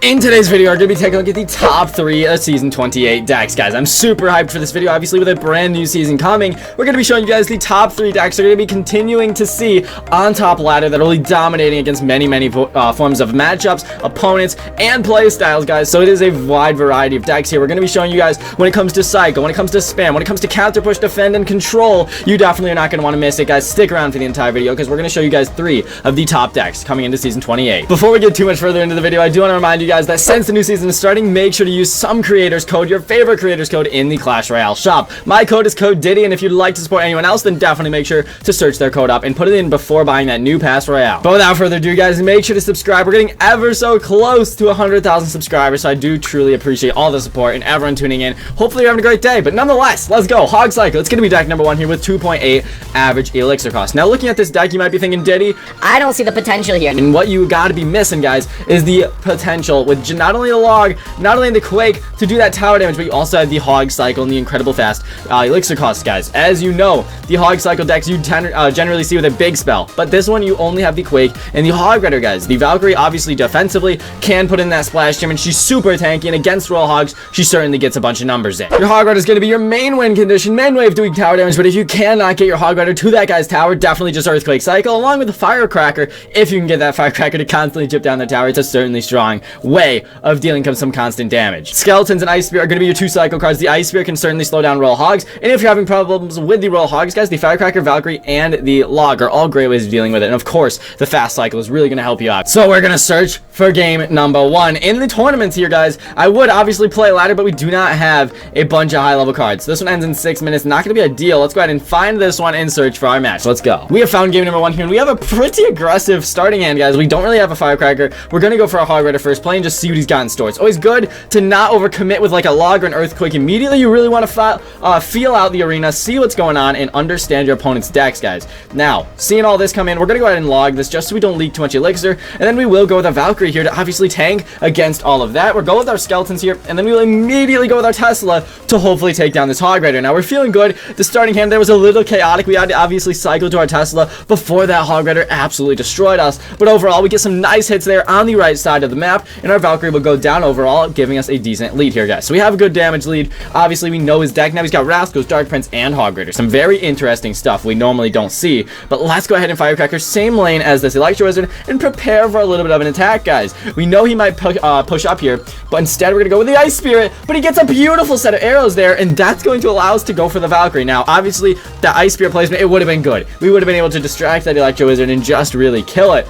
In today's video, we're going to be taking a look at the top 3 of Season 28 decks, guys. I'm super hyped for this video, obviously with a brand new season coming. We're going to be showing you guys the top 3 decks we're going to be continuing to see on top ladder that are really dominating against many forms of matchups, opponents, and play styles, guys. So it is a wide variety of decks here. We're going to be showing you guys when it comes to cycle, when it comes to spam, when it comes to counter push, defend, and control. You definitely are not going to want to miss it, guys. Stick around for the entire video because we're going to show you guys 3 of the top decks coming into Season 28. Before we get too much further into the video, I do want to remind you guys that since the new season is starting, make sure to use some creators code, your favorite creators code in the Clash Royale shop. My code is code Diddy, and if you'd like to support anyone else, then definitely make sure to search their code up and put it in before buying that new Pass Royale. But without further ado, guys, make sure to subscribe. We're getting ever so close to 100,000 subscribers, so I do truly appreciate all the support and everyone tuning in. Hopefully you're having a great day, but nonetheless, let's go. Hog Cycle. It's going to be deck number 1 here with 2.8 average elixir cost. Now, looking at this deck, you might be thinking, Diddy, I don't see the potential here. and what you got to be missing, guys, is the potential with not only the log, not only the quake to do that tower damage, but you also have the Hog Cycle and the incredible fast elixir costs, guys. As you know, the Hog Cycle decks you generally see with a big spell, but this one you only have the quake and the Hog Rider, guys. The Valkyrie obviously defensively can put in that splash damage. She's super tanky, and against Royal Hogs, she certainly gets a bunch of numbers in. Your Hog Rider is going to be your main win condition, main way of doing tower damage, but if you cannot get your Hog Rider to that guy's tower, definitely just Earthquake Cycle along with the Firecracker. If you can get that Firecracker to constantly chip down the tower, it's a certainly strong way of dealing some constant damage. Skeletons and Ice Spear are going to be your 2 cycle cards. The Ice Spear can certainly slow down Royal Hogs, and if you're having problems with the Royal Hogs, guys, the Firecracker, Valkyrie, and the Log are all great ways of dealing with it, and of course, the Fast Cycle is really going to help you out. So we're going to search for game number 1. In the tournaments here, guys, I would obviously play ladder, but we do not have a bunch of high-level cards. This one ends in 6 minutes. Not going to be a deal. Let's go ahead and find this one and search for our match. Let's go. We have found game number 1 here, and we have a pretty aggressive starting hand, guys. We don't really have a Firecracker. We're going to go for a Hog Rider first play and just see what he's got in store. It's always good to not overcommit with like a log or an earthquake immediately. You really want to feel out the arena, see what's going on, and understand your opponent's decks, guys. Now, seeing all this come in, we're going to go ahead and log this just so we don't leak too much elixir, and then we will go with a Valkyrie here to obviously tank against all of that. We'll go with our skeletons here, and then we will immediately go with our Tesla to hopefully take down this Hog Rider. Now, we're feeling good. The starting hand there was a little chaotic. We had to obviously cycle to our Tesla before that Hog Rider absolutely destroyed us, but overall, we get some nice hits there on the right side of the map, and our Valkyrie will go down overall, giving us a decent lead here, guys. So we have a good damage lead. Obviously, we know his deck. Now he's got Rascals, Dark Prince, and Hog Rider. Some very interesting stuff we normally don't see. But let's go ahead and Firecracker same lane as this Electro Wizard and prepare for a little bit of an attack, guys. We know he might push up here, but instead we're going to go with the Ice Spirit. But he gets a beautiful set of arrows there, and that's going to allow us to go for the Valkyrie. Now, obviously, the Ice Spirit placement, it would have been good. We would have been able to distract that Electro Wizard and just really kill it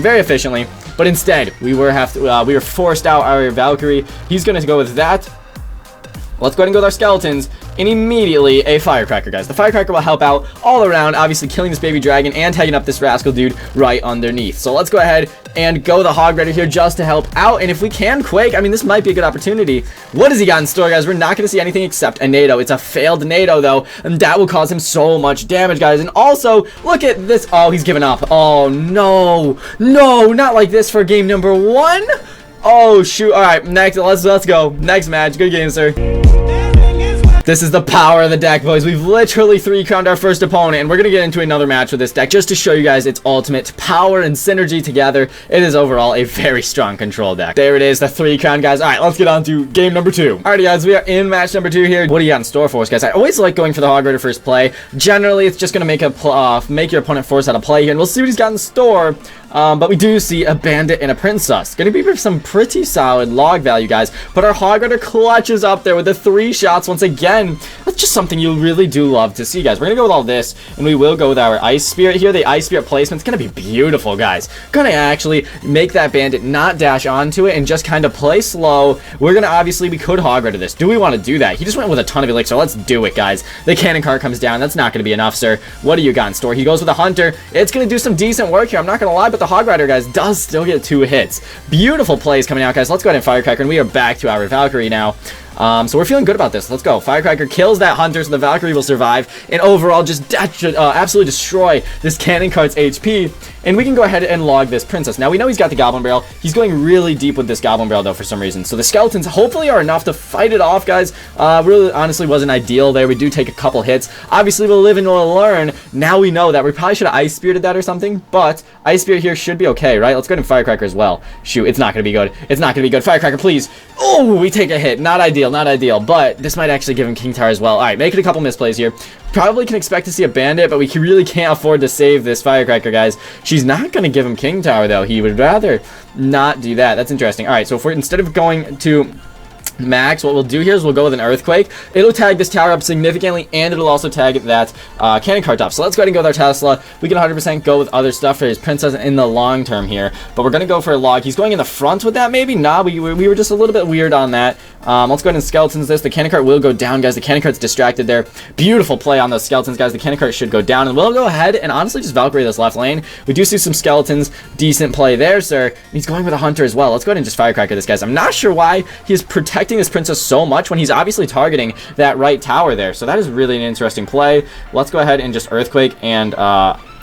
very efficiently. But instead, we were forced out our Valkyrie. He's going to go with that. Let's go ahead and go with our skeletons, and immediately a Firecracker, guys. The Firecracker will help out all around, obviously killing this baby dragon and tagging up this Rascal dude right underneath. So let's go ahead and go the Hog Rider here just to help out, and if we can Quake, I mean, this might be a good opportunity. What does he got in store, guys? We're not going to see anything except a NATO. It's a failed NATO, though, and that will cause him so much damage, guys. And also, look at this. Oh, he's given up. Oh, no. No, not like this for game number 1. Oh, shoot. All right, next, let's go. Next match. Good game, sir. This is the power of the deck, boys. We've literally 3-crowned our first opponent, and we're going to get into another match with this deck just to show you guys its ultimate power and synergy together. It is overall a very strong control deck. There it is, the 3-crown, guys. All right, let's get on to game number 2. Alrighty, guys, we are in match number 2 here. What do you got in store for us, guys? I always like going for the Hog Rider first play. Generally, it's just going to make your opponent force out of play here, and we'll see what he's got in store. But we do see a Bandit and a Princess. Going to be some pretty solid log value, guys. But our Hog Rider clutches up there with the 3 shots once again. That's just something you really do love to see, guys. We're going to go with all this, and we will go with our Ice Spirit here. The Ice Spirit placement's going to be beautiful, guys. Going to actually make that Bandit not dash onto it and just kind of play slow. We're going to obviously, we could Hog Rider this. Do we want to do that? He just went with a ton of elixir. Let's do it, guys. The cannon card comes down. That's not going to be enough, sir. What do you got in store? He goes with a Hunter. It's going to do some decent work here. I'm not going to lie, but the Hog Rider, guys, does still get 2 hits. Beautiful plays coming out, guys. Let's go ahead and Firecracker, and we are back to our Valkyrie now. So we're feeling good about this. Let's go. Firecracker kills that hunter, so the Valkyrie will survive, and overall just absolutely destroy this cannon cart's HP, and we can go ahead and log this princess. Now we know he's got the goblin barrel. He's going really deep with this goblin barrel though for some reason, so the skeletons hopefully are enough to fight it off, guys. Really honestly wasn't ideal there. We do take a couple hits. Obviously we'll live and we'll learn. Now we know that we probably should have ice spirited that or something, but ice spirit here should be okay, right? Let's go ahead and firecracker as well. Shoot, it's not gonna be good. It's not gonna be good. Firecracker, please. Oh, we take a hit. Not ideal, not ideal, but this might actually give him king tower as well. All right, making a couple misplays here. Probably can expect to see a bandit, but we really can't afford to save this firecracker, guys. She's not going to give him king tower, though. He would rather not do that. That's interesting. All right, so if we're, instead of going to max, what we'll do here is we'll go with an earthquake. It'll tag this tower up significantly, and it'll also tag that cannon cart up. So let's go ahead and go with our Tesla. We can 100% go with other stuff for his princess in the long term here, but we're gonna go for a log. He's going in the front with that, maybe. Nah, we were just a little bit weird on that. Let's go ahead and skeletons this. The cannon cart will go down, guys. The cannon cart's distracted there. Beautiful play on those skeletons, guys. The cannon cart should go down, and we'll go ahead and honestly just Valkyrie this left lane. We do see some skeletons. Decent play there, sir. And he's going with a hunter as well. Let's go ahead and just firecracker this, guys. I'm not sure why he's protecting this princess so much when he's obviously targeting that right tower there. So that is really an interesting play. Let's go ahead and just earthquake and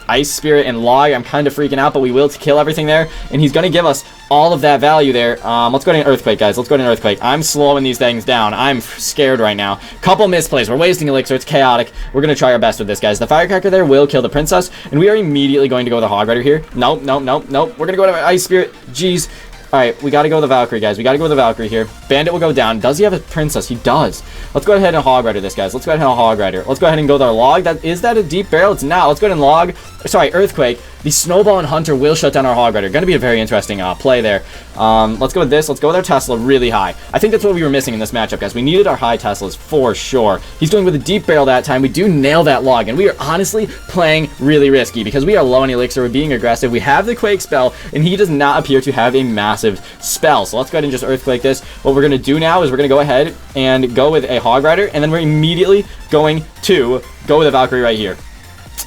ice spirit and log. I'm kind of freaking out, but we will kill everything there, and he's going to give us all of that value there. Let's go to an earthquake, guys. Let's go to an earthquake. I'm slowing these things down. I'm scared right now. Couple misplays. We're wasting elixir. It's chaotic. We're going to try our best with this, guys. The firecracker there will kill the princess, and we are immediately going to go with a hog rider here. Nope, nope, nope, nope. We're going to go to ice spirit. Jeez. Alright, we gotta go with the Valkyrie, guys. We gotta go with the Valkyrie here. Bandit will go down. Does he have a princess? He does. Let's go ahead and hog rider this, guys. Let's go ahead and hog rider. Let's go ahead and go with our log. Is that a deep barrel? It's not. Let's go ahead and log. Sorry, earthquake. The snowball and hunter will shut down our hog rider. Gonna be a very interesting play there. Let's go with this. Let's go with our Tesla really high. I think that's what we were missing in this matchup, guys. We needed our high Teslas for sure. He's going with a deep barrel that time. We do nail that log, and we are honestly playing really risky because we are low on elixir. We're being aggressive. We have the quake spell, and he does not appear to have a massive spell. So let's go ahead and just earthquake this. What we're gonna do now is we're gonna go ahead and go with a hog rider, and then we're immediately going to go with a Valkyrie right here.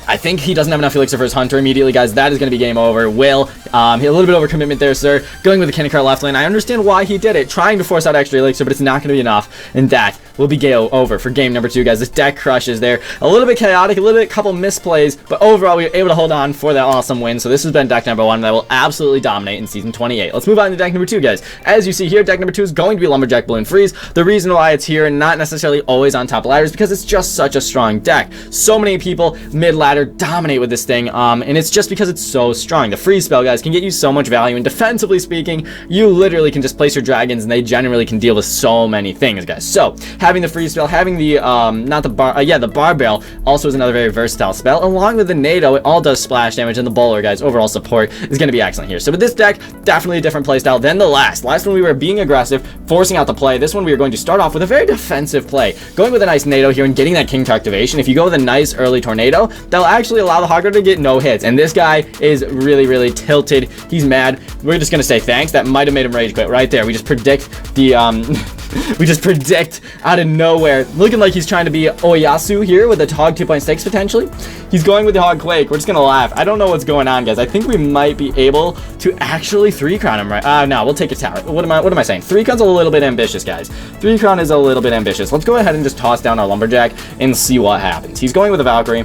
I think he doesn't have enough elixir for his hunter immediately, guys. That is going to be game over. Will, a little bit over commitment there, sir. Going with the cannon cart left lane. I understand why he did it, trying to force out extra elixir, but it's not going to be enough, and that will be game over for game number 2, guys. This deck crushes there. A little bit chaotic, a little bit, couple misplays, but overall we were able to hold on for that awesome win. So this has been deck number 1 that will absolutely dominate in season 28. Let's move on to deck number 2, guys. As you see here, deck number 2 is going to be Lumberjack Balloon Freeze. The reason why it's here and not necessarily always on top ladder is because it's just such a strong deck. So many people mid ladder dominate with this thing, and it's just because it's so strong. The freeze spell, guys, can get you so much value, and defensively speaking, you literally can just place your dragons, and they generally can deal with so many things, guys. So having the freeze spell, having the the bar barrel also is another very versatile spell. Along with the NATO, it all does splash damage, and the bowler, guys, overall support is going to be excellent here. So with this deck, definitely a different playstyle than the last one. We were being aggressive, forcing out the play. This one we are going to start off with a very defensive play, going with a nice NATO here and getting that king activation. If you go with a nice early tornado, that'll actually allow the hog rider to get no hits, and this guy is really tilted. He's mad. We're just gonna say thanks. That might have made him rage quit right there. We just predict the we just predict out of nowhere, looking like he's trying to be Oyasu here with a hog 2.6 potentially. He's going with the hog quake. We're just gonna laugh. I don't know what's going on, guys. I think we might be able to actually 3-crown him, right? No, we'll take a tower. What am I saying? 3-crown's a little bit ambitious, guys. 3-crown is a little bit ambitious. Let's go ahead and just toss down our Lumberjack and see what happens. He's going with a Valkyrie.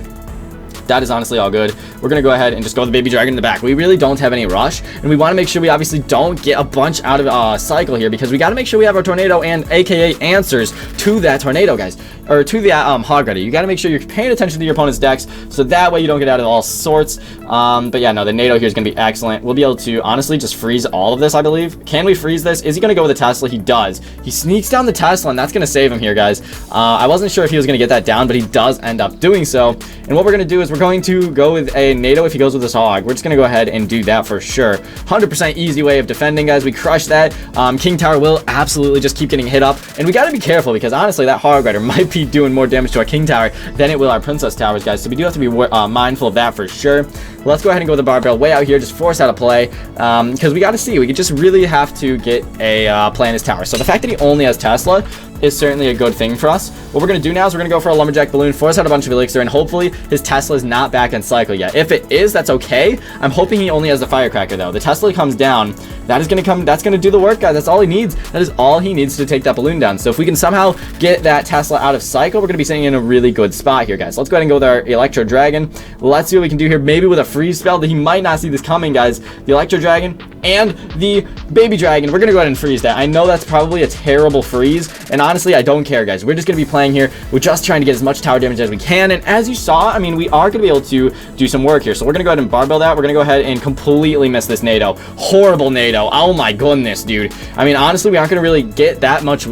That is honestly all good. We're going to go ahead and just go with the baby dragon in the back. We really don't have any rush, and we want to make sure we obviously don't get a bunch out of cycle here, because we got to make sure we have our tornado and aka answers to that tornado, guys, or to the hog rider. You got to make sure you're paying attention to your opponent's decks, so that way you don't get out of all sorts. But yeah, no, the NATO here is going to be excellent. We'll be able to honestly just freeze all of this, I believe. Can we freeze this? Is he going to go with the Tesla? He does. He sneaks down the Tesla, and that's going to save him here, guys. I wasn't sure if he was going to get that down, but he does end up doing so. And what we're going to do is we're going to go with a NATO if he goes with this hog. We're just going to go ahead and do that for sure. 100% easy way of defending, guys. We crush that. King Tower will absolutely just keep getting hit up. And we got to be careful, because honestly, that hog rider might be doing more damage to our King Tower than it will our Princess Towers, guys. So we do have to be mindful of that for sure. Let's go ahead and go with the bar barrel way out here. Just force out a play, because we got to see. We just really have to get a play in his tower. So the fact that he only has Tesla is certainly a good thing for us. What we're going to do now is we're going to go for a Lumberjack Balloon, force out a bunch of elixir, and hopefully his Tesla is not back on cycle yet. If it is, that's okay. I'm hoping he only has the Firecracker, though. The Tesla comes down, That is going to come. That's going to do the work, guys. That's all he needs. That is all he needs to take that balloon down. So if we can somehow get that Tesla out of cycle, we're going to be sitting in a really good spot here, guys. Let's go ahead and go with our Electro Dragon. Let's see what we can do here. Maybe with a freeze spell that he might not see this coming, guys. The Electro Dragon and the Baby Dragon. We're going to go ahead and freeze that. I know that's probably a terrible freeze, and honestly, I don't care, guys. We're just going to be playing here. We're just trying to get as much tower damage as we can, and as you saw, I mean, we are going to be able to do some work here. So we're going to go ahead and barbell that. We're going to go ahead and completely miss this NATO. Horrible NATO. Oh my goodness, dude. I mean, honestly, we aren't going to really get that much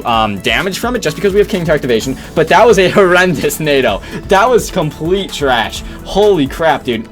damage from it just because we have King Activation, but that was a horrendous NATO. That was complete trash. Holy crap, dude.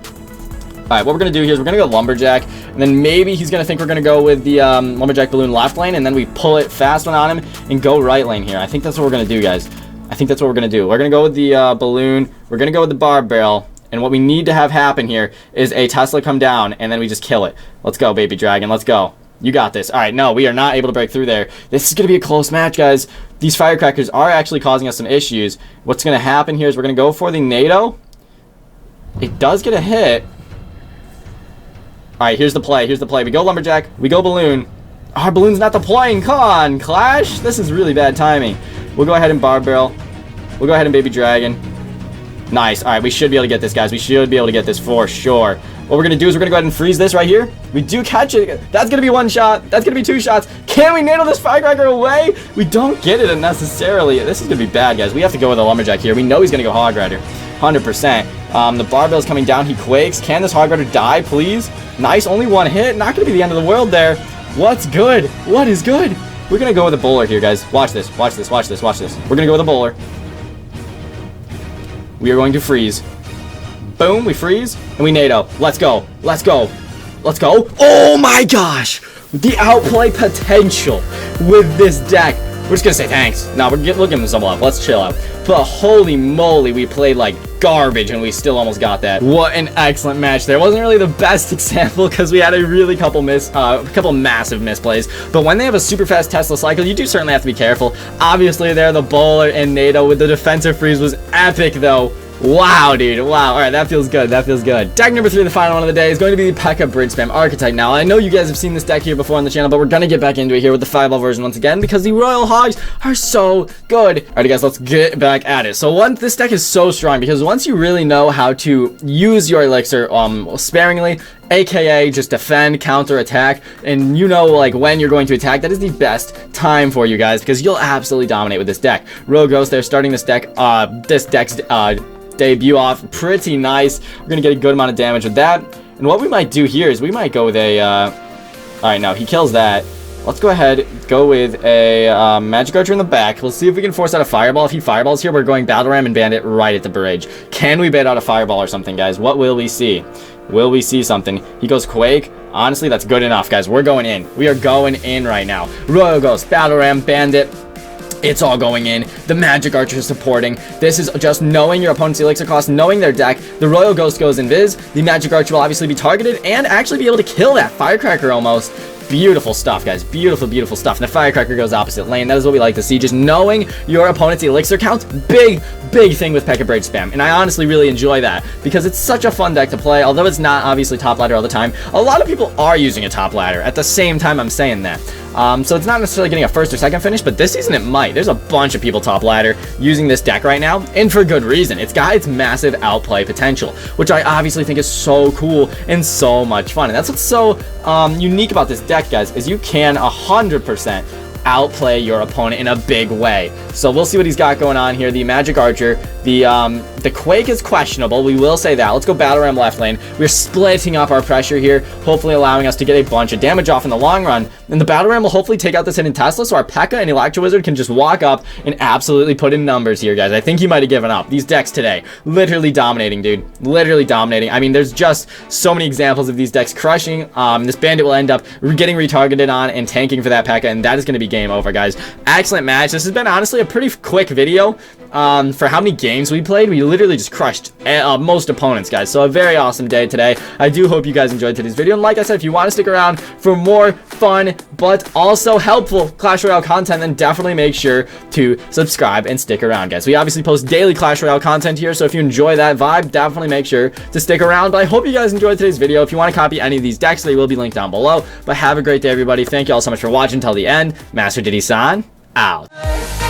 Alright, what we're going to do here is we're going to go Lumberjack, and then maybe he's going to think we're going to go with the Lumberjack Balloon left lane, and then we pull it fast one on him and go right lane here. I think that's what we're going to do, guys. I think that's what we're going to do. We're going to go with the Balloon. We're going to go with the Barb Barrel, and what we need to have happen here is a Tesla come down, and then we just kill it. Let's go, Baby Dragon. Let's go. You got this. Alright, no, we are not able to break through there. This is going to be a close match, guys. These firecrackers are actually causing us some issues. What's going to happen here is we're going to go for the NATO. It does get a hit. Alright, here's the play. Here's the play. We go Lumberjack. We go Balloon. Our Balloon's not deploying. Come on, Clash. This is really bad timing. We'll go ahead and Barb Barrel. We'll go ahead and Baby Dragon. Nice. Alright, we should be able to get this, guys. We should be able to get this for sure. What we're going to do is we're going to go ahead and freeze this right here. We do catch it. That's going to be one shot. That's going to be two shots. Can we nail this firecracker away? We don't get it necessarily. This is going to be bad, guys. We have to go with a Lumberjack here. We know he's going to go Hog Rider. 100%. The barbell's coming down. He quakes. Can this Hog Rider die, please? Nice. Only one hit. Not going to be the end of the world there. What's good? What is good? We're going to go with a bowler here, guys. Watch this. Watch this. Watch this. Watch this. We're going to go with a bowler. We are going to freeze. Boom, we freeze, and we NATO. Let's go. Let's go. Let's go. Oh my gosh! The outplay potential with this deck. We're just gonna say thanks. No, we're giving some love. Let's chill out. But holy moly, we played like garbage, and we still almost got that. What an excellent match there. Wasn't really the best example because we had a really couple massive misplays. But when they have a super fast Tesla cycle, you do certainly have to be careful. Obviously, there the bowler and NATO with the defensive freeze was epic, though. Wow, dude. Wow. All right, that feels good. That feels good. Deck number 3, the final one of the day, is going to be the P.E.K.K.A. Bridge Spam Archetype. Now, I know you guys have seen this deck here before on the channel, but we're going to get back into it here with the Fireball version once again because the Royal Hogs are so good. All right, guys, let's get back at it. So this deck is so strong because once you really know how to use your elixir sparingly, aka just defend, counter, attack, and you know like when you're going to attack, that is the best time for you guys because you'll absolutely dominate with this deck. Royal Ghost, they're starting this deck's debut off pretty nice. We're gonna get a good amount of damage with that, and what we might do here is we might go with a alright, no, he kills that. Let's go ahead, go with a Magic Archer in the back. Let's see if we can force out a Fireball. If he Fireballs here, we're going Battle Ram and Bandit right at the bridge. Can we bait out a Fireball or something, guys? What will we see? Will we see something? He goes Quake. Honestly, that's good enough, guys. We're going in. We are going in right now. Royal Ghost, Battle Ram, Bandit. It's all going in. The Magic Archer is supporting. This is just knowing your opponent's elixir cost, knowing their deck. The Royal Ghost goes invis. The Magic Archer will obviously be targeted and actually be able to kill that Firecracker almost. Beautiful stuff, guys. Beautiful, beautiful stuff. And the Firecracker goes opposite lane. That is what we like to see. Just knowing your opponent's elixir count. Big thing with P.E.K.K.A. Bridge Spam. And I honestly really enjoy that because it's such a fun deck to play. Although it's not obviously top ladder all the time, a lot of people are using a top ladder. At the same time, I'm saying that. So it's not necessarily getting a first or second finish, but this season it might. There's a bunch of people top ladder using this deck right now, and for good reason. It's got its massive outplay potential, which I obviously think is so cool and so much fun. And that's what's so unique about this deck, guys, is you can 100% outplay your opponent in a big way. So we'll see what he's got going on here. The Magic Archer, the Quake is questionable. We will say that. Let's go Battle Ram left lane. We're splitting up our pressure here, hopefully allowing us to get a bunch of damage off in the long run. And the Battle Ram will hopefully take out this hidden Tesla, so our P.E.K.K.A. and Electro Wizard can just walk up and absolutely put in numbers here, guys. I think he might have given up. These decks today, literally dominating, dude. Literally dominating. I mean, there's just so many examples of these decks crushing. This Bandit will end up getting retargeted on and tanking for that P.E.K.K.A., and that is going to be game over, guys. Excellent match. This has been honestly a pretty quick video for how many games we played. We literally just crushed most opponents, guys. So a very awesome day today. I do hope you guys enjoyed today's video, and like I said, if you want to stick around for more fun but also helpful Clash Royale content, then definitely make sure to subscribe and stick around, guys. We obviously post daily Clash Royale content here, so if you enjoy that vibe, definitely make sure to stick around. But I hope you guys enjoyed today's video. If you want to copy any of these decks, they will be linked down below. But have a great day, everybody. Thank you all so much for watching until the end. Master Diddy-san, out.